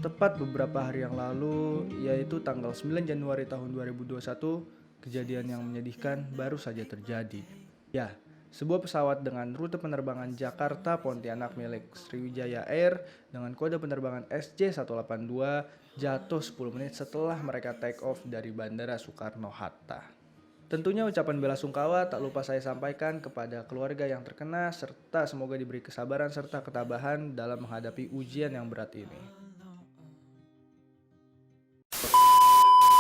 Tepat beberapa hari yang lalu, yaitu tanggal 9 Januari tahun 2021, kejadian yang menyedihkan baru saja terjadi. Ya, sebuah pesawat dengan rute penerbangan Jakarta Pontianak milik Sriwijaya Air dengan kode penerbangan SJ182 jatuh 10 menit setelah mereka take off dari Bandara Soekarno-Hatta. Tentunya ucapan bela sungkawa tak lupa saya sampaikan kepada keluarga yang terkena serta semoga diberi kesabaran serta ketabahan dalam menghadapi ujian yang berat ini.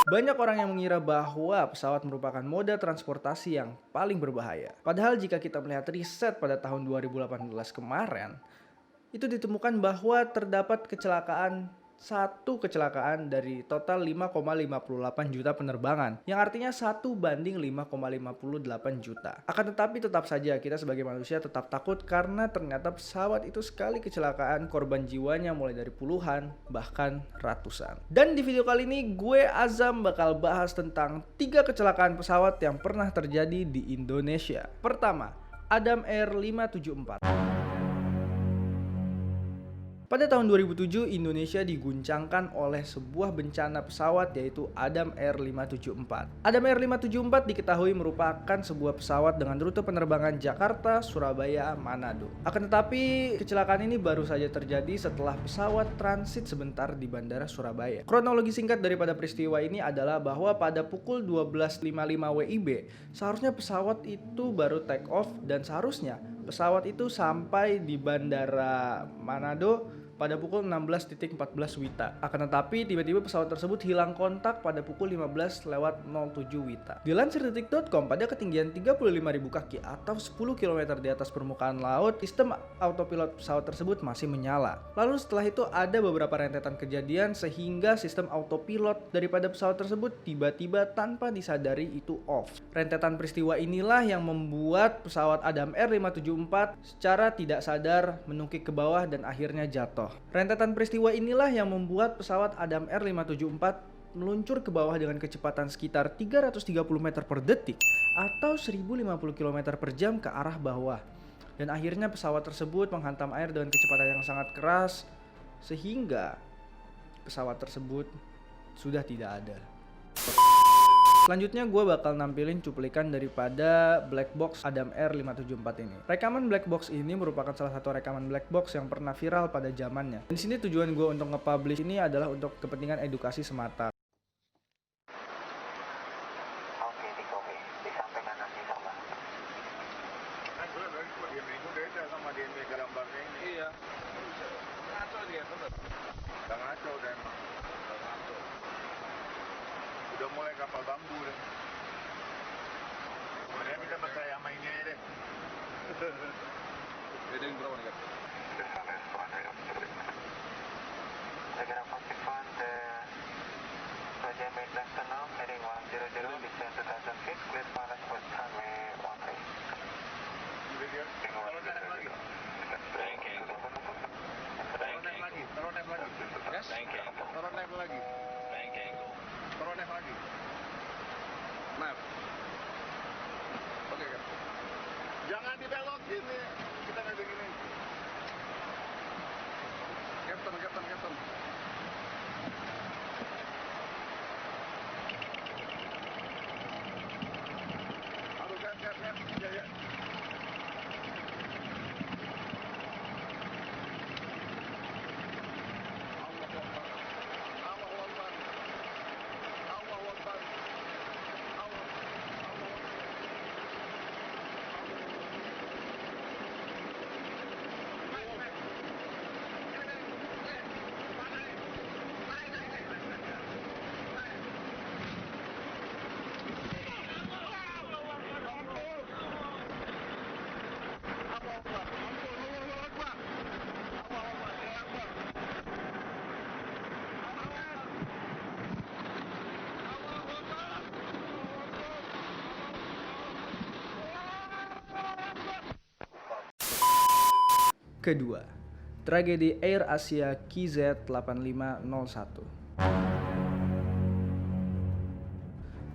Banyak orang yang mengira bahwa pesawat merupakan moda transportasi yang paling berbahaya. Padahal jika kita melihat riset pada tahun 2018 kemarin, itu ditemukan bahwa terdapat satu kecelakaan dari total 5,58 juta penerbangan, yang artinya 1 banding 5,58 juta. Akan tetapi tetap saja kita sebagai manusia tetap takut karena ternyata pesawat itu sekali kecelakaan korban jiwanya mulai dari puluhan bahkan ratusan. Dan di video kali ini gue Azam bakal bahas tentang 3 kecelakaan pesawat yang pernah terjadi di Indonesia. Pertama, Adam Air 574. Pada tahun 2007, Indonesia diguncangkan oleh sebuah bencana pesawat yaitu Adam Air 574. Adam Air 574 diketahui merupakan sebuah pesawat dengan rute penerbangan Jakarta, Surabaya, Manado. Akan tetapi, kecelakaan ini baru saja terjadi setelah pesawat transit sebentar di Bandara Surabaya. Kronologi singkat daripada peristiwa ini adalah bahwa pada pukul 12.55 WIB, seharusnya pesawat itu baru take off dan seharusnya pesawat itu sampai di Bandara Manado pada pukul 16.14 WITA. Akan tetapi tiba-tiba pesawat tersebut hilang kontak pada pukul 15.07 WITA. Dilansir detik.com, pada ketinggian 35.000 kaki atau 10 km di atas permukaan laut, sistem autopilot pesawat tersebut masih menyala. Lalu setelah itu ada beberapa rentetan kejadian sehingga sistem autopilot daripada pesawat tersebut tiba-tiba tanpa disadari itu off. Rentetan peristiwa inilah yang membuat pesawat Adam Air 574 secara tidak sadar menukik ke bawah dan akhirnya jatuh. Rentetan peristiwa inilah yang membuat pesawat Adam Air 574 meluncur ke bawah dengan kecepatan sekitar 330 meter per detik atau 1050 km per jam ke arah bawah. Dan akhirnya pesawat tersebut menghantam air dengan kecepatan yang sangat keras sehingga pesawat tersebut sudah tidak ada. Selanjutnya gue bakal nampilin cuplikan daripada black box Adam Air 574 ini. Rekaman black box ini merupakan salah satu rekaman black box yang pernah viral pada zamannya. Dan di sini tujuan gue untuk nge-publish ini adalah untuk kepentingan edukasi semata. Oke, di kopi. Di samping kanan di sama. Kan belum lagi kok dia minggu beda sama dia mega gambarnya ini. Iya. Ngaco dia bener. Udah ngaco udah emang. Udah ngaco. Udah mulai kapal bambu deh. Dia bisa percaya sama ini aja deh. Beda yang berapa nih kan? Negara Pasifan the Raja Mainland Tunnel heading 100 descend 2000 feet clear pilot for runway 13. Udah dia. Kalau naik lagi. Taruh naik lagi. Taruh naik lagi. Yes? Taruh naik lagi. Taruh naik lagi. Nah. Oke kan. Jangan dibelokin nih. Kita nggak begini. Captain. Aduh, gas. Ya. Allahu Akbar. Kedua, tragedi Air Asia KZ8501.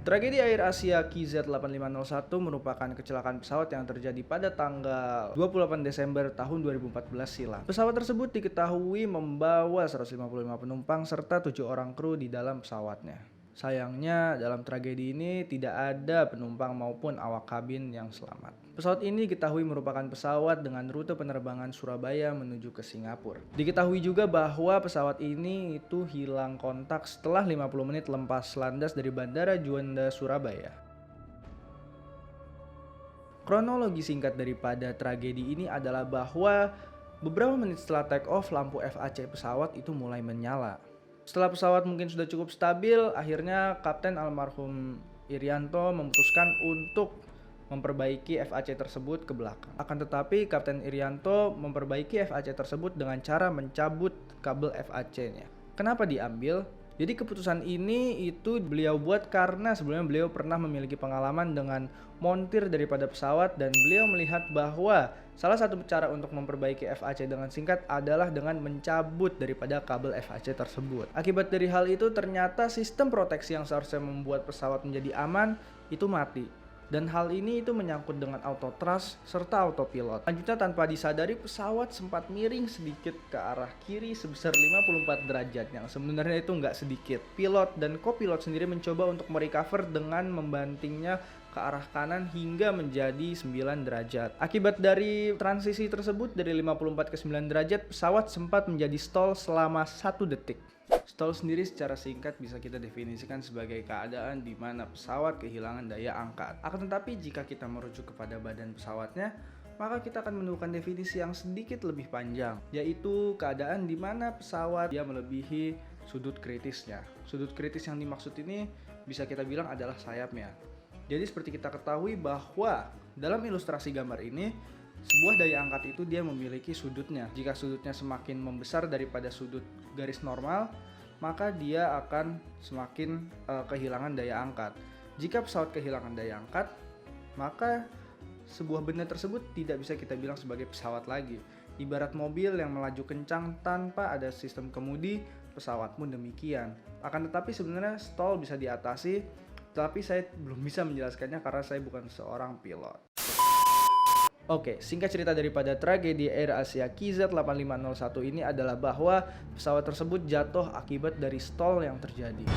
Tragedi Air Asia KZ8501 merupakan kecelakaan pesawat yang terjadi pada tanggal 28 Desember tahun 2014 silam. Pesawat tersebut diketahui membawa 155 penumpang serta 7 orang kru di dalam pesawatnya. Sayangnya dalam tragedi ini tidak ada penumpang maupun awak kabin yang selamat. Pesawat ini diketahui merupakan pesawat dengan rute penerbangan Surabaya menuju ke Singapura. Diketahui juga bahwa pesawat ini itu hilang kontak setelah 50 menit lepas landas dari Bandara Juanda, Surabaya. Kronologi singkat daripada tragedi ini adalah bahwa beberapa menit setelah take off, lampu FAC pesawat itu mulai menyala. Setelah pesawat mungkin sudah cukup stabil, akhirnya Kapten almarhum Irianto memutuskan untuk memperbaiki FAC tersebut ke belakang. Akan tetapi Kapten Irianto memperbaiki FAC tersebut dengan cara mencabut kabel FAC-nya. Kenapa diambil? Jadi keputusan ini itu beliau buat karena sebelumnya beliau pernah memiliki pengalaman dengan montir daripada pesawat dan beliau melihat bahwa salah satu cara untuk memperbaiki FAC dengan singkat adalah dengan mencabut daripada kabel FAC tersebut. Akibat dari hal itu ternyata sistem proteksi yang seharusnya membuat pesawat menjadi aman itu mati. Dan hal ini itu menyangkut dengan auto thrust serta autopilot. Lanjutnya tanpa disadari pesawat sempat miring sedikit ke arah kiri sebesar 54 derajat yang sebenarnya itu nggak sedikit. Pilot dan kopilot sendiri mencoba untuk merecover dengan membantingnya ke arah kanan hingga menjadi 9 derajat. Akibat dari transisi tersebut dari 54 ke 9 derajat, pesawat sempat menjadi stall selama 1 detik. Stall sendiri secara singkat bisa kita definisikan sebagai keadaan di mana pesawat kehilangan daya angkat. Akan tetapi jika kita merujuk kepada badan pesawatnya, maka kita akan menemukan definisi yang sedikit lebih panjang, yaitu keadaan di mana pesawat dia melebihi sudut kritisnya. Sudut kritis yang dimaksud ini bisa kita bilang adalah sayapnya. Jadi seperti kita ketahui bahwa dalam ilustrasi gambar ini, sebuah daya angkat itu dia memiliki sudutnya. Jika sudutnya semakin membesar daripada sudut garis normal, maka dia akan semakin kehilangan daya angkat. Jika pesawat kehilangan daya angkat, maka sebuah benda tersebut tidak bisa kita bilang sebagai pesawat lagi. Ibarat mobil yang melaju kencang tanpa ada sistem kemudi, pesawat pun demikian. Akan tetapi sebenarnya stall bisa diatasi, tapi saya belum bisa menjelaskannya karena saya bukan seorang pilot. Oke, singkat cerita daripada tragedi Air Asia KZ8501 ini adalah bahwa pesawat tersebut jatuh akibat dari stall yang terjadi.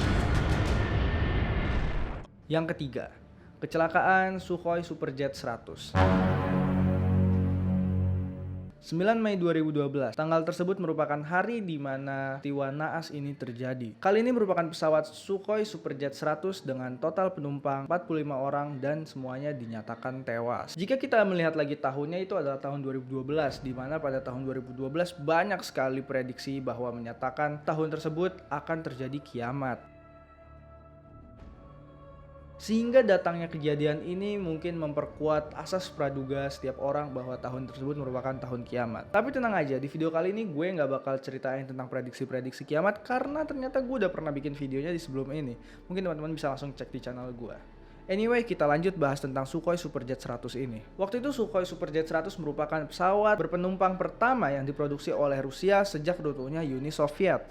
Yang ketiga, kecelakaan Sukhoi Superjet 100. 9 Mei 2012, tanggal tersebut merupakan hari di mana peristiwa naas ini terjadi. Kali ini merupakan pesawat Sukhoi Superjet 100 dengan total penumpang 45 orang dan semuanya dinyatakan tewas. Jika kita melihat lagi tahunnya itu adalah tahun 2012, di mana pada tahun 2012 banyak sekali prediksi bahwa menyatakan tahun tersebut akan terjadi kiamat. Sehingga datangnya kejadian ini mungkin memperkuat asas praduga setiap orang bahwa tahun tersebut merupakan tahun kiamat. Tapi tenang aja, di video kali ini gue nggak bakal ceritain tentang prediksi-prediksi kiamat karena ternyata gue udah pernah bikin videonya di sebelum ini. Mungkin teman-teman bisa langsung cek di channel gue. Anyway, kita lanjut bahas tentang Sukhoi Superjet 100 ini. Waktu itu Sukhoi Superjet 100 merupakan pesawat berpenumpang pertama yang diproduksi oleh Rusia sejak runtuhnya Uni Soviet.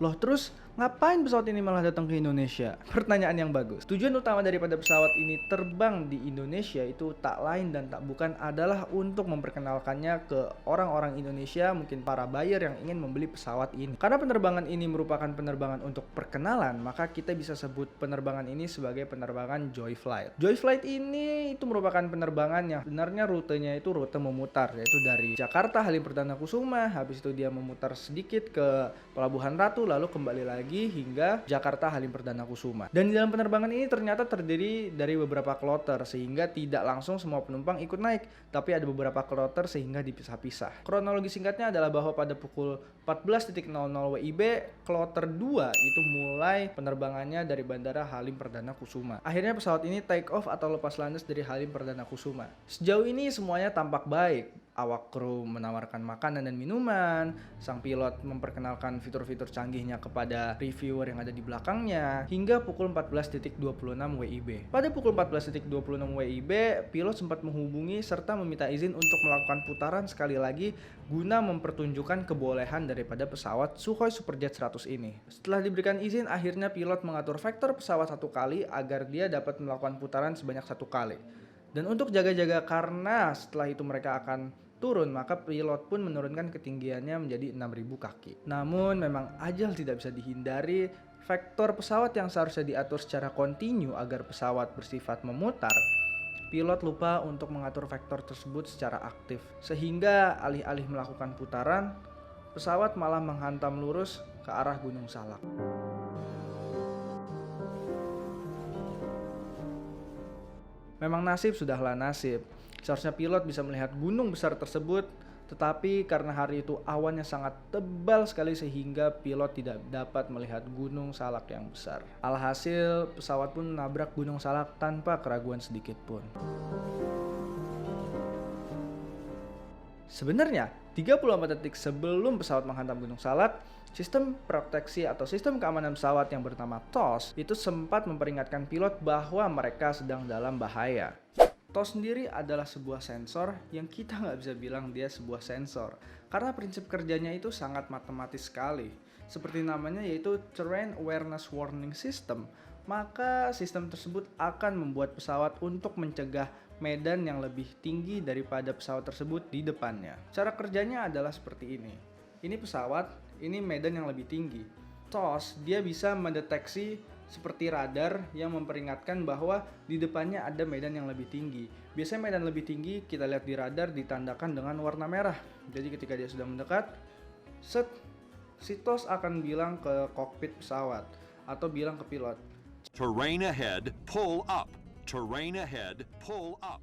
Loh terus ngapain pesawat ini malah datang ke Indonesia? Pertanyaan yang bagus. Tujuan utama daripada pesawat ini terbang di Indonesia itu tak lain dan tak bukan adalah untuk memperkenalkannya ke orang-orang Indonesia, mungkin para buyer yang ingin membeli pesawat ini. Karena penerbangan ini merupakan penerbangan untuk perkenalan, maka kita bisa sebut penerbangan ini sebagai penerbangan Joy Flight. Joy Flight ini itu merupakan penerbangan yang sebenarnya rutenya itu rute memutar, yaitu dari Jakarta Halim Perdana Kusuma, habis itu dia memutar sedikit ke Pelabuhan Ratu, lalu kembali lagi hingga Jakarta Halim Perdana Kusuma. Dan di dalam penerbangan ini ternyata terdiri dari beberapa kloter sehingga tidak langsung semua penumpang ikut naik, tapi ada beberapa kloter sehingga dipisah-pisah. Kronologi singkatnya adalah bahwa pada pukul 14.00 WIB, kloter 2 itu mulai penerbangannya dari Bandara Halim Perdana Kusuma. Akhirnya pesawat ini take off atau lepas landas dari Halim Perdana Kusuma. Sejauh ini semuanya tampak baik. awak kru menawarkan makanan dan minuman, sang pilot memperkenalkan fitur-fitur canggihnya kepada reviewer yang ada di belakangnya, hingga pukul 14.26 WIB. Pada pukul 14.26 WIB, pilot sempat menghubungi serta meminta izin untuk melakukan putaran sekali lagi guna mempertunjukkan kebolehan daripada pesawat Sukhoi Superjet 100 ini. Setelah diberikan izin, akhirnya pilot mengatur vektor pesawat 1 kali agar dia dapat melakukan putaran sebanyak 1 kali. Dan untuk jaga-jaga karena setelah itu mereka akan turun, maka pilot pun menurunkan ketinggiannya menjadi 6.000 kaki. Namun memang ajal tidak bisa dihindari. Vektor pesawat yang seharusnya diatur secara kontinu agar pesawat bersifat memutar, pilot lupa untuk mengatur vektor tersebut secara aktif. Sehingga alih-alih melakukan putaran, pesawat malah menghantam lurus ke arah Gunung Salak. Memang nasib sudahlah nasib. Seharusnya pilot bisa melihat gunung besar tersebut, tetapi karena hari itu awannya sangat tebal sekali sehingga pilot tidak dapat melihat Gunung Salak yang besar. Alhasil pesawat pun menabrak Gunung Salak tanpa keraguan sedikit pun. Sebenarnya 34 detik sebelum pesawat menghantam Gunung Salak, sistem proteksi atau sistem keamanan pesawat yang bernama TOS itu sempat memperingatkan pilot bahwa mereka sedang dalam bahaya. TOS sendiri adalah sebuah sensor yang kita nggak bisa bilang dia sebuah sensor, karena prinsip kerjanya itu sangat matematis sekali. Seperti namanya, yaitu Terrain Awareness Warning System. Maka sistem tersebut akan membuat pesawat untuk mencegah medan yang lebih tinggi daripada pesawat tersebut di depannya. Cara kerjanya adalah seperti ini. Ini pesawat, ini medan yang lebih tinggi. TOS dia bisa mendeteksi seperti radar yang memperingatkan bahwa di depannya ada medan yang lebih tinggi. Biasanya medan lebih tinggi kita lihat di radar ditandakan dengan warna merah. Jadi ketika dia sudah mendekat, si TOS akan bilang ke kokpit pesawat atau bilang ke pilot, terrain ahead, pull up. Terrain ahead, pull up.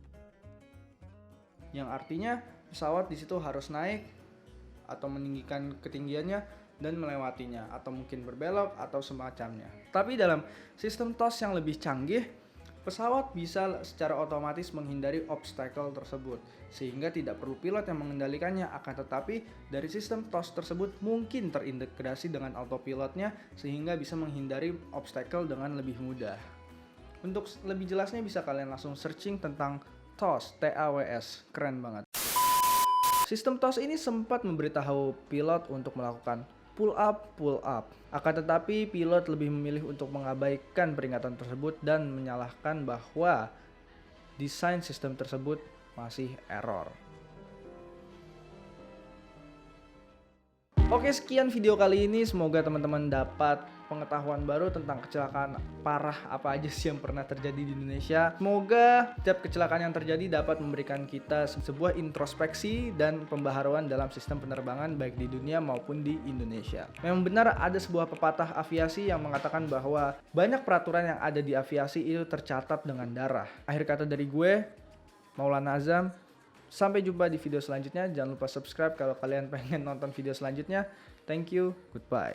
Yang artinya pesawat di situ harus naik atau meninggikan ketinggiannya dan melewatinya, atau mungkin berbelok atau semacamnya. Tapi dalam sistem TOS yang lebih canggih, pesawat bisa secara otomatis menghindari obstacle tersebut, sehingga tidak perlu pilot yang mengendalikannya. Akan tetapi dari sistem TOS tersebut mungkin terintegrasi dengan autopilotnya, sehingga bisa menghindari obstacle dengan lebih mudah. Untuk lebih jelasnya bisa kalian langsung searching tentang TOS, TAWS, keren banget. Sistem TOS ini sempat memberitahu pilot untuk melakukan pull up. Akan tetapi pilot lebih memilih untuk mengabaikan peringatan tersebut dan menyalahkan bahwa desain sistem tersebut masih error. Oke, sekian video kali ini. Semoga teman-teman dapat pengetahuan baru tentang kecelakaan parah apa aja sih yang pernah terjadi di Indonesia. Semoga setiap kecelakaan yang terjadi dapat memberikan kita sebuah introspeksi dan pembaharuan dalam sistem penerbangan baik di dunia maupun di Indonesia. Memang benar ada sebuah pepatah aviasi yang mengatakan bahwa banyak peraturan yang ada di aviasi itu tercatat dengan darah. Akhir kata dari gue, Maulana Azam. Sampai jumpa di video selanjutnya. Jangan lupa subscribe kalau kalian pengen nonton video selanjutnya. Thank you, goodbye.